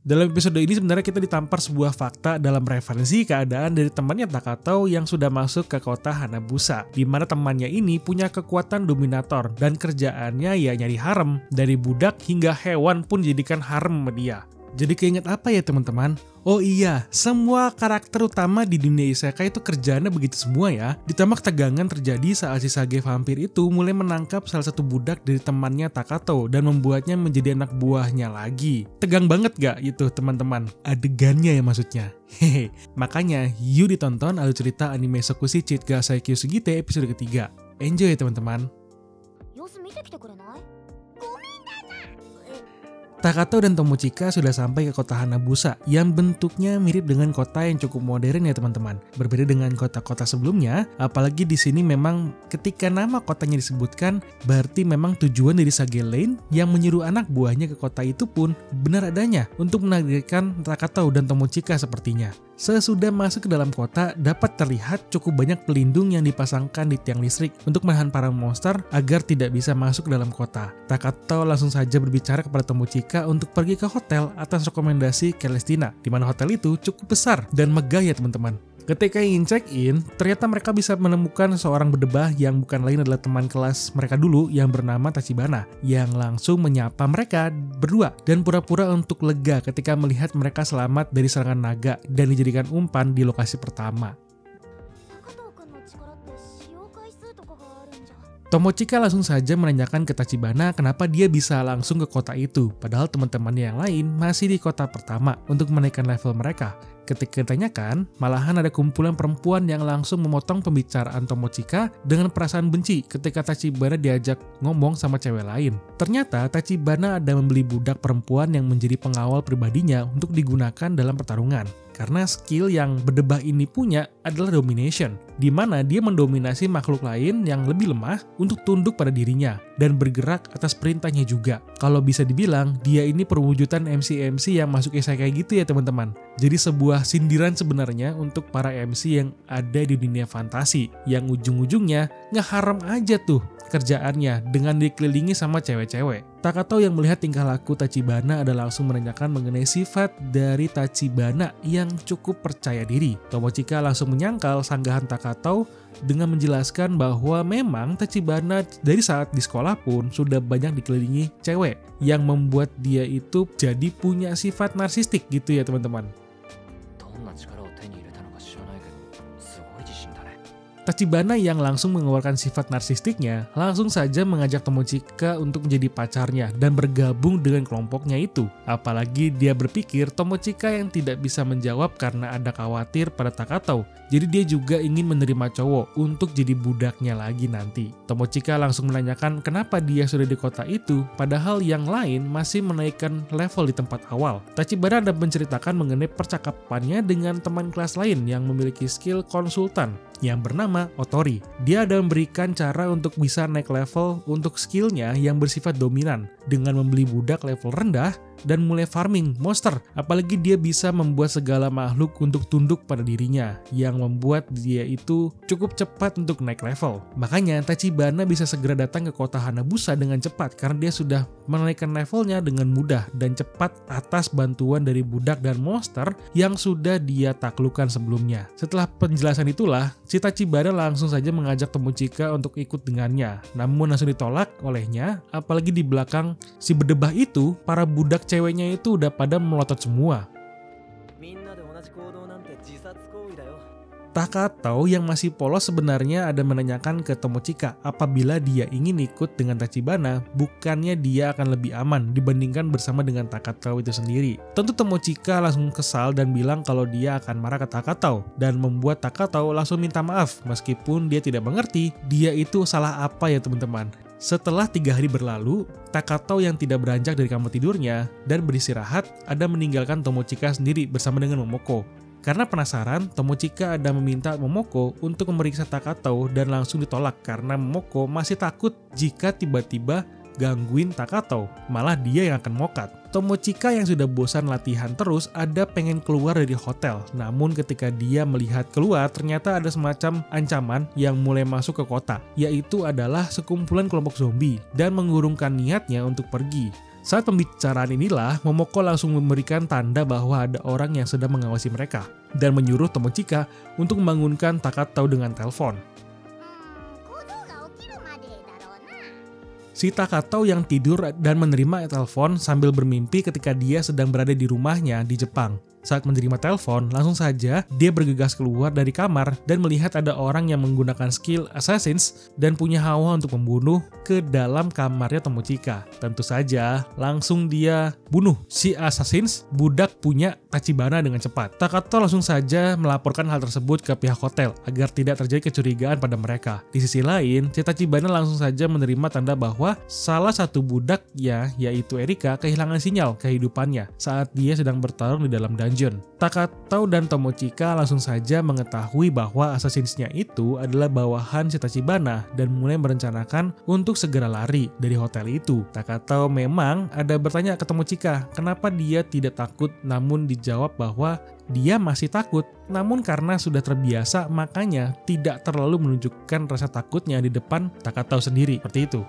Dalam episode ini sebenarnya kita ditampar sebuah fakta dalam referensi keadaan dari temannya Takato yang sudah masuk ke kota Hanabusa, di mana temannya ini punya kekuatan dominator dan kerjaannya ya nyari harem, dari budak hingga hewan pun jadikan harem sama dia. Jadi keinget apa ya teman-teman? Oh iya, semua karakter utama di dunia isekai itu kerjaannya begitu semua ya. Ditambah ketegangan terjadi saat si Sage vampir itu mulai menangkap salah satu budak dari temannya Takato dan membuatnya menjadi anak buahnya lagi. Tegang banget gak itu teman-teman? Adegannya ya maksudnya. Hehe. Makanya yuk ditonton alur cerita anime Sokushi Cheat Ga Saikyo Sugite episode ketiga. Enjoy ya teman-teman. Takato dan Tomochika sudah sampai ke kota Hanabusa yang bentuknya mirip dengan kota yang cukup modern ya teman-teman. Berbeda dengan kota-kota sebelumnya, apalagi di sini memang ketika nama kotanya disebutkan, berarti memang tujuan dari Sage Lane yang menyuruh anak buahnya ke kota itu pun benar adanya untuk menargetkan Takato dan Tomochika sepertinya. Sesudah masuk ke dalam kota, dapat terlihat cukup banyak pelindung yang dipasangkan di tiang listrik untuk menahan para monster agar tidak bisa masuk ke dalam kota. Takato langsung saja berbicara kepada Tomochika untuk pergi ke hotel atas rekomendasi Celestina, di mana hotel itu cukup besar dan megah ya teman-teman. Ketika ingin check-in, ternyata mereka bisa menemukan seorang berdebah yang bukan lain adalah teman kelas mereka dulu yang bernama Tachibana, yang langsung menyapa mereka berdua dan pura-pura untuk lega ketika melihat mereka selamat dari serangan naga dan dijadikan umpan di lokasi pertama. Tomochika langsung saja menanyakan ke Tachibana kenapa dia bisa langsung ke kota itu, padahal teman-temannya yang lain masih di kota pertama untuk menaikkan level mereka. Ketika ditanyakan, malahan ada kumpulan perempuan yang langsung memotong pembicaraan Tomochika dengan perasaan benci ketika Tachibana diajak ngomong sama cewek lain. Ternyata Tachibana ada membeli budak perempuan yang menjadi pengawal pribadinya untuk digunakan dalam pertarungan. Karena skill yang berdebah ini punya adalah domination, di mana dia mendominasi makhluk lain yang lebih lemah untuk tunduk pada dirinya dan bergerak atas perintahnya juga. Kalau bisa dibilang, dia ini perwujudan MC-MC yang masuk isekai gitu ya teman-teman. Jadi sebuah sindiran sebenarnya untuk para MC yang ada di dunia fantasi, yang ujung-ujungnya ngeharam aja tuh kerjaannya dengan dikelilingi sama cewek-cewek. Takato yang melihat tingkah laku Tachibana ada langsung menanyakan mengenai sifat dari Tachibana yang cukup percaya diri. Tomochika langsung menyangkal sanggahan Takato dengan menjelaskan bahwa memang Tachibana dari saat di sekolah pun sudah banyak dikelilingi cewek yang membuat dia itu jadi punya sifat narsistik gitu ya teman-teman. Tachibana yang langsung mengeluarkan sifat narsistiknya langsung saja mengajak Tomochika untuk menjadi pacarnya dan bergabung dengan kelompoknya itu. Apalagi dia berpikir Tomochika yang tidak bisa menjawab karena ada khawatir pada Takato. Jadi dia juga ingin menerima cowok untuk jadi budaknya lagi nanti. Tomochika langsung menanyakan kenapa dia sudah di kota itu padahal yang lain masih menaikkan level di tempat awal. Tachibana ada menceritakan mengenai percakapannya dengan teman kelas lain yang memiliki skill konsultan yang bernama Otori. Dia ada memberikan cara untuk bisa naik level untuk skillnya yang bersifat dominan dengan membeli budak level rendah dan mulai farming monster. Apalagi dia bisa membuat segala makhluk untuk tunduk pada dirinya yang membuat dia itu cukup cepat untuk naik level. Makanya Tachibana bisa segera datang ke kota Hanabusa dengan cepat karena dia sudah menaikkan levelnya dengan mudah dan cepat atas bantuan dari budak dan monster yang sudah dia taklukkan sebelumnya. Setelah penjelasan itulah, si Tachibana langsung saja mengajak Tomochika untuk ikut dengannya. Namun langsung ditolak olehnya, apalagi di belakang si berdebah itu, para budak ceweknya itu udah pada melotot semua. Takato yang masih polos sebenarnya ada menanyakan ke Tomochika apabila dia ingin ikut dengan Tachibana, bukannya dia akan lebih aman dibandingkan bersama dengan Takato itu sendiri. Tentu Tomochika langsung kesal dan bilang kalau dia akan marah ke Takato dan membuat Takato langsung minta maaf meskipun dia tidak mengerti dia itu salah apa ya teman-teman. Setelah 3 hari berlalu, Takato yang tidak beranjak dari kamar tidurnya dan beristirahat ada meninggalkan Tomochika sendiri bersama dengan Momoko. Karena penasaran, Tomochika ada meminta Momoko untuk memeriksa Takato dan langsung ditolak karena Momoko masih takut jika tiba-tiba gangguin Takato, malah dia yang akan mokat. Tomochika yang sudah bosan latihan terus ada pengen keluar dari hotel, namun ketika dia melihat keluar ternyata ada semacam ancaman yang mulai masuk ke kota, yaitu adalah sekumpulan kelompok zombie dan mengurungkan niatnya untuk pergi. Saat pembicaraan inilah, Momoko langsung memberikan tanda bahwa ada orang yang sedang mengawasi mereka dan menyuruh Tomochika untuk membangunkan Takatao dengan telepon. Si Takatao yang tidur dan menerima telepon sambil bermimpi ketika dia sedang berada di rumahnya di Jepang. Saat menerima telepon, langsung saja dia bergegas keluar dari kamar dan melihat ada orang yang menggunakan skill Assassins dan punya hawa untuk membunuh ke dalam kamarnya Tomochika. Tentu saja, langsung dia bunuh si Assassins, budak punya Tachibana dengan cepat. Takatao langsung saja melaporkan hal tersebut ke pihak hotel agar tidak terjadi kecurigaan pada mereka. Di sisi lain, si Tachibana langsung saja menerima tanda bahwa salah satu budaknya, yaitu Erika, kehilangan sinyal kehidupannya saat dia sedang bertarung di dalam dungeon. Takatao dan Tomochika langsung saja mengetahui bahwa Assassins-nya itu adalah bawahan si Tachibana dan mulai merencanakan untuk segera lari dari hotel itu. Takatao memang ada bertanya ke Tomochika kenapa dia tidak takut, namun dijawab bahwa dia masih takut, namun karena sudah terbiasa makanya tidak terlalu menunjukkan rasa takutnya di depan Takatao sendiri. Seperti itu.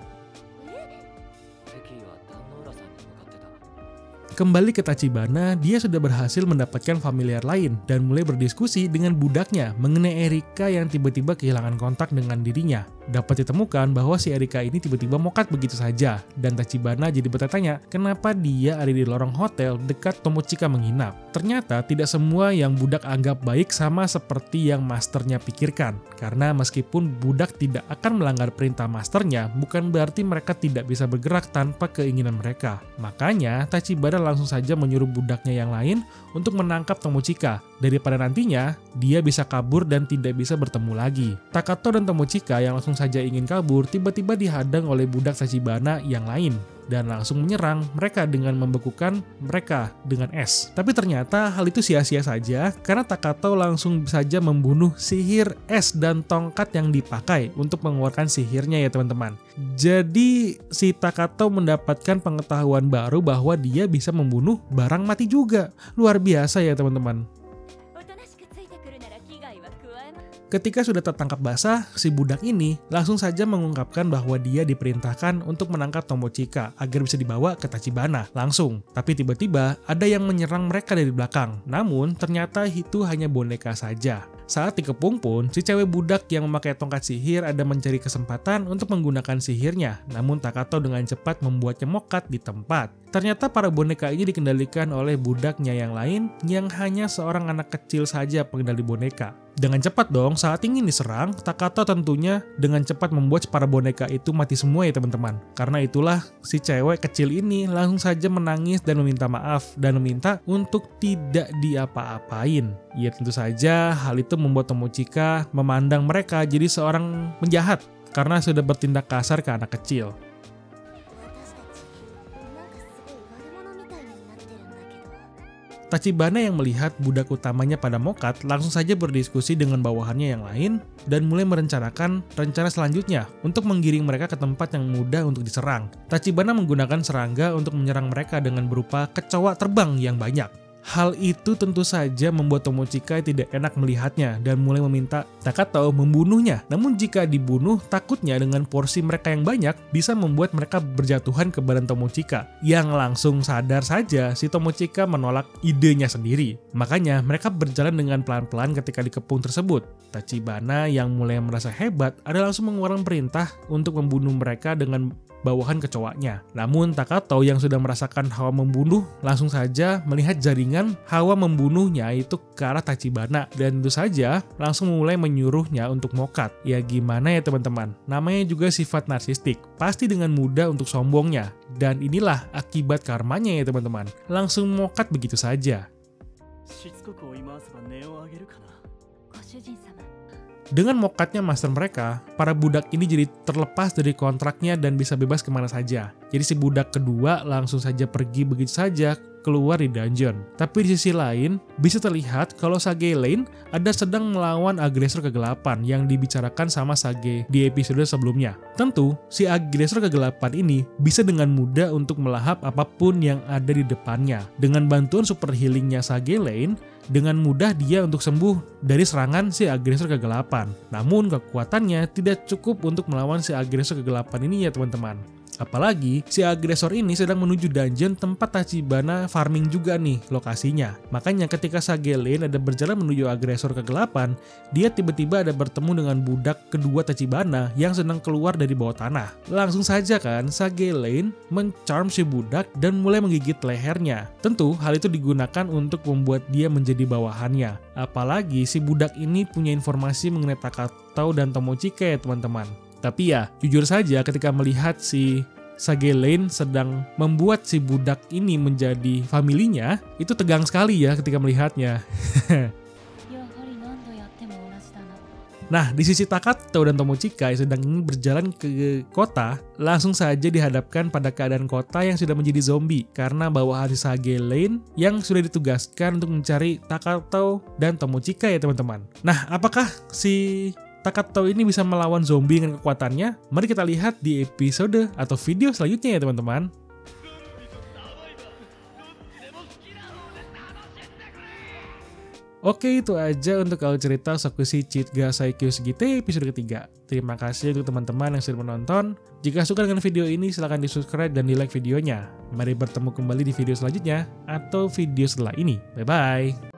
Kembali ke Tachibana, dia sudah berhasil mendapatkan familiar lain dan mulai berdiskusi dengan budaknya mengenai Erika yang tiba-tiba kehilangan kontak dengan dirinya. Dapat ditemukan bahwa si Erika ini tiba-tiba mokat begitu saja, dan Tachibana jadi bertanya kenapa dia ada di lorong hotel dekat Tomochika menginap. Ternyata tidak semua yang budak anggap baik sama seperti yang masternya pikirkan, karena meskipun budak tidak akan melanggar perintah masternya, bukan berarti mereka tidak bisa bergerak tanpa keinginan mereka. Makanya Tachibana langsung saja menyuruh budaknya yang lain untuk menangkap Tomochika, daripada nantinya dia bisa kabur dan tidak bisa bertemu lagi. Takatao dan Tomochika yang langsung saja ingin kabur tiba-tiba dihadang oleh budak Tachibana yang lain dan langsung menyerang mereka dengan membekukan mereka dengan es. Tapi ternyata hal itu sia-sia saja karena Takatao langsung saja membunuh sihir es dan tongkat yang dipakai untuk mengeluarkan sihirnya ya teman-teman. Jadi si Takatao mendapatkan pengetahuan baru bahwa dia bisa membunuh barang mati juga. Luar biasa ya teman-teman. Ketika sudah tertangkap basah, si budak ini langsung saja mengungkapkan bahwa dia diperintahkan untuk menangkap Tomochika agar bisa dibawa ke Tachibana langsung. Tapi tiba-tiba ada yang menyerang mereka dari belakang. Namun ternyata itu hanya boneka saja. Saat dikepung pun, si cewek budak yang memakai tongkat sihir ada mencari kesempatan untuk menggunakan sihirnya. Namun Takatao dengan cepat membuatnya mokat di tempat. Ternyata para boneka ini dikendalikan oleh budaknya yang lain yang hanya seorang anak kecil saja pengendali boneka. Dengan cepat dong, saat ingin diserang, Takatao tentunya dengan cepat membuat para boneka itu mati semua ya teman-teman. Karena itulah si cewek kecil ini langsung saja menangis dan meminta maaf dan meminta untuk tidak diapa-apain. Ya tentu saja hal itu membuat Tomochika memandang mereka jadi seorang penjahat karena sudah bertindak kasar ke anak kecil. Tachibana yang melihat budak utamanya pada mokat langsung saja berdiskusi dengan bawahannya yang lain dan mulai merencanakan rencana selanjutnya untuk menggiring mereka ke tempat yang mudah untuk diserang. Tachibana menggunakan serangga untuk menyerang mereka dengan berupa kecoa terbang yang banyak. Hal itu tentu saja membuat Tomochika tidak enak melihatnya dan mulai meminta Takatao membunuhnya. Namun jika dibunuh, takutnya dengan porsi mereka yang banyak bisa membuat mereka berjatuhan ke badan Tomochika. Yang langsung sadar saja si Tomochika menolak idenya sendiri. Makanya mereka berjalan dengan pelan-pelan ketika dikepung tersebut. Tachibana yang mulai merasa hebat ada langsung mengeluarkan perintah untuk membunuh mereka dengan bawahan kecoanya. Namun Takatao yang sudah merasakan hawa membunuh langsung saja melihat jaringan hawa membunuhnya itu ke arah Tachibana dan tentu saja langsung mulai menyuruhnya untuk mokat. Ya gimana ya teman-teman, namanya juga sifat narsistik, pasti dengan mudah untuk sombongnya dan inilah akibat karmanya ya teman-teman, langsung mokat begitu saja. Dengan mokatnya master mereka, para budak ini jadi terlepas dari kontraknya dan bisa bebas kemana saja. Jadi si budak kedua langsung saja pergi begitu saja keluar di dungeon. Tapi di sisi lain, bisa terlihat kalau Sage Lane ada sedang melawan agresor kegelapan yang dibicarakan sama Sage di episode sebelumnya. Tentu, si agresor kegelapan ini bisa dengan mudah untuk melahap apapun yang ada di depannya. Dengan bantuan super healingnya Sage Lane, dengan mudah dia untuk sembuh dari serangan si agresor kegelapan. Namun kekuatannya tidak cukup untuk melawan si agresor kegelapan ini ya teman-teman. Apalagi si agresor ini sedang menuju dungeon tempat Tachibana farming juga nih lokasinya. Makanya ketika Sage Lane ada berjalan menuju agresor kegelapan, dia tiba-tiba ada bertemu dengan budak kedua Tachibana yang sedang keluar dari bawah tanah. Langsung saja kan Sage Lane mencharm si budak dan mulai menggigit lehernya. Tentu hal itu digunakan untuk membuat dia menjadi bawahannya. Apalagi si budak ini punya informasi mengenai Takatau dan Tomochika ya teman-teman. Tapi ya, jujur saja ketika melihat si Sage Lane sedang membuat si budak ini menjadi familinya, itu tegang sekali ya ketika melihatnya. Nah, di sisi Takatau dan Tomochika yang sedang ingin berjalan ke kota, langsung saja dihadapkan pada keadaan kota yang sudah menjadi zombie karena bawahan si Sage Lane yang sudah ditugaskan untuk mencari Takatau dan Tomochika ya teman-teman. Nah, apakah si Takatau ini bisa melawan zombie dengan kekuatannya? Mari kita lihat di episode atau video selanjutnya ya teman-teman. Oke, itu aja untuk alur cerita Sokushi Chiga Saikyo Sugite episode ketiga. Terima kasih untuk teman-teman yang sudah menonton. Jika suka dengan video ini, silahkan di-subscribe dan di-like videonya. Mari bertemu kembali di video selanjutnya atau video setelah ini. Bye-bye!